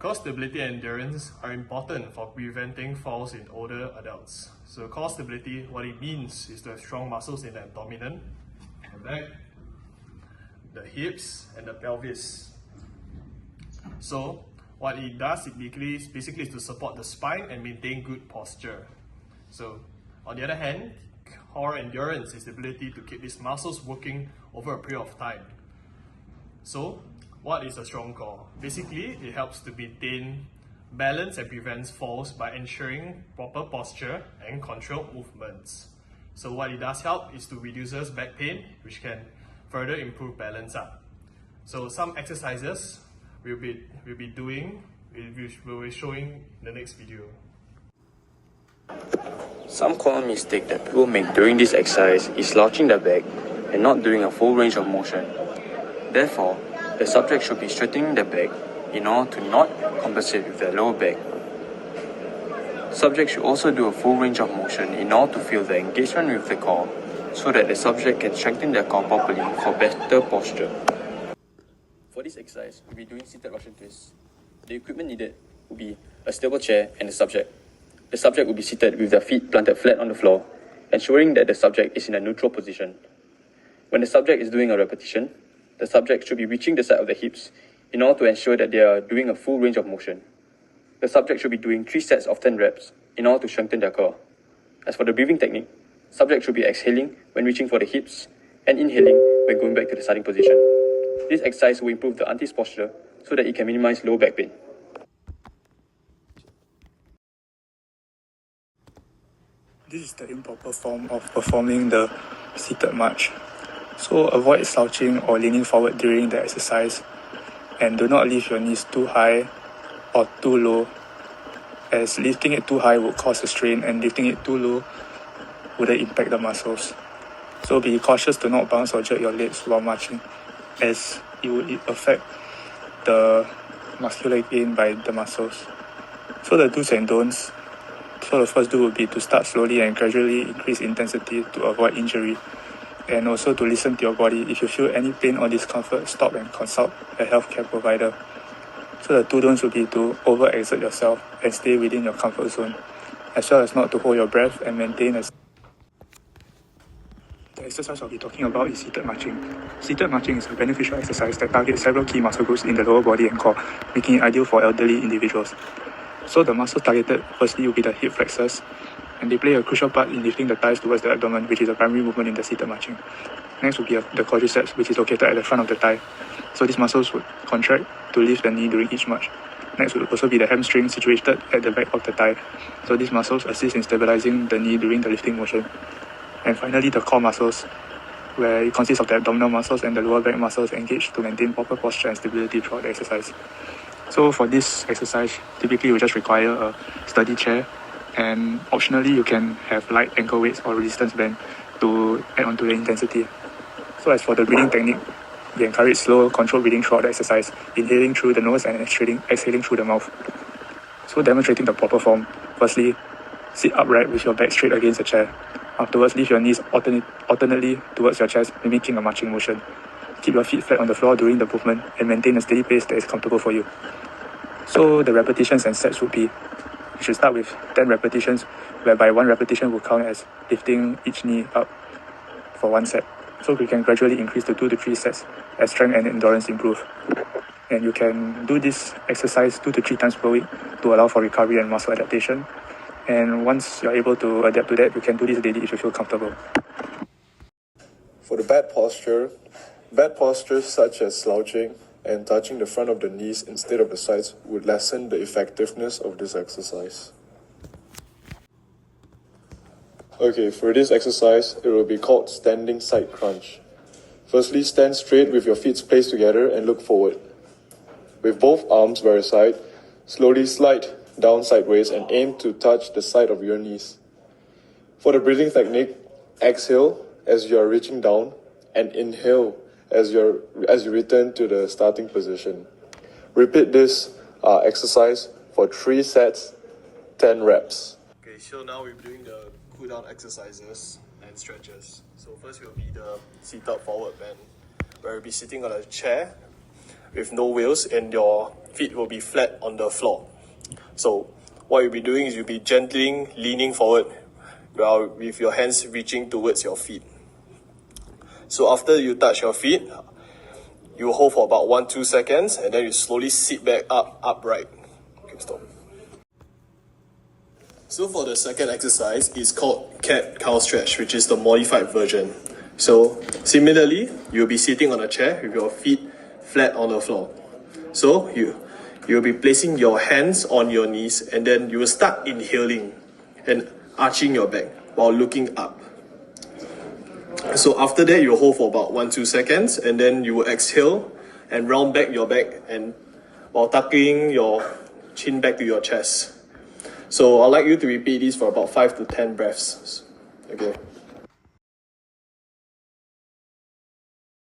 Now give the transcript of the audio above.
Core stability and endurance are important for preventing falls in older adults. So core stability, what it means is to have strong muscles in the abdomen, the back, the hips, and the pelvis. So what it does, it basically is to support the spine and maintain good posture. So on the other hand, core endurance is the ability to keep these muscles working over a period of time. So what is a strong core? Basically, it helps to maintain balance and prevents falls by ensuring proper posture and controlled movements. So what it does help is to reduces back pain, which can further improve balance up. So some exercises we'll be showing in the next video. Some common mistake that people make during this exercise is slouching their back and not doing a full range of motion. Therefore, the subject should be straightening their back in order to not compensate with their lower back. Subject should also do a full range of motion in order to feel the engagement with the core so that the subject can strengthen their core properly for better posture. For this exercise, we'll be doing seated Russian twists. The equipment needed will be a stable chair and the subject. The subject will be seated with their feet planted flat on the floor, ensuring that the subject is in a neutral position. When the subject is doing a repetition, the subject should be reaching the side of the hips in order to ensure that they are doing a full range of motion. The subject should be doing 3 sets of 10 reps in order to strengthen their core. As for the breathing technique, subject should be exhaling when reaching for the hips and inhaling when going back to the starting position. This exercise will improve the auntie's posture so that it can minimize low back pain. This is the improper form of performing the seated march. So avoid slouching or leaning forward during the exercise, and do not lift your knees too high or too low, as lifting it too high would cause a strain and lifting it too low wouldn't impact the muscles. So be cautious to not bounce or jerk your legs while marching, as it would affect the muscular gain by the muscles. So the do's and don'ts. So the first do would be to start slowly and gradually increase intensity to avoid injury, and also to listen to your body. If you feel any pain or discomfort, stop and consult a healthcare provider. So the two don'ts would be to overexert yourself and stay within your comfort zone, as well as not to hold your breath and maintain a... The exercise I'll be talking about is seated marching. Seated marching is a beneficial exercise that targets several key muscle groups in the lower body and core, making it ideal for elderly individuals. So the muscles targeted firstly will be the hip flexors, and they play a crucial part in lifting the thighs towards the abdomen, which is a primary movement in the seated marching. Next will be the quadriceps, which is located at the front of the thigh. So these muscles would contract to lift the knee during each march. Next would also be the hamstring, situated at the back of the thigh. So these muscles assist in stabilizing the knee during the lifting motion. And finally, the core muscles, where it consists of the abdominal muscles and the lower back muscles engaged to maintain proper posture and stability throughout the exercise. So for this exercise, typically you just require a sturdy chair, and optionally you can have light ankle weights or resistance band to add on to the intensity. So as for the breathing technique, we encourage slow, controlled breathing throughout the exercise, inhaling through the nose and exhaling through the mouth. So demonstrating the proper form, firstly, sit upright with your back straight against the chair. Afterwards, lift your knees alternately towards your chest, mimicking a marching motion. Keep your feet flat on the floor during the movement and maintain a steady pace that is comfortable for you. So the repetitions and sets would be, you should start with 10 repetitions, whereby 1 repetition will count as lifting each knee up for 1 set. So we can gradually increase to 2 to 3 sets as strength and endurance improve. And you can do this exercise 2 to 3 times per week to allow for recovery and muscle adaptation. And once you're able to adapt to that, you can do this daily if you feel comfortable. For the bad postures such as slouching and touching the front of the knees instead of the sides would lessen the effectiveness of this exercise. Okay, for this exercise, it will be called standing side crunch. Firstly, stand straight with your feet placed together and look forward. With both arms by your side, slowly slide down sideways and aim to touch the side of your knees. For the breathing technique, exhale as you are reaching down and inhale as you return to the starting position. Repeat this exercise for 3 sets, 10 reps. Okay, so now we're doing the cool down exercises and stretches. So first will be the sit up forward bend, where we'll be sitting on a chair with no wheels, and your feet will be flat on the floor. So what you'll be doing is you'll be gently leaning forward while with your hands reaching towards your feet. So after you touch your feet, you hold for about 1-2 seconds, and then you slowly sit back upright. Okay, stop. So for the second exercise, it's called cat-cow stretch, which is the modified version. So similarly, you'll be sitting on a chair with your feet flat on the floor. So you'll be placing your hands on your knees, and then you will start inhaling and arching your back while looking up. So after that, you hold for about 1-2 seconds, and then you will exhale and round back your back, and while tucking your chin back to your chest. So I'd like you to repeat this for about 5 to 10 breaths. Okay.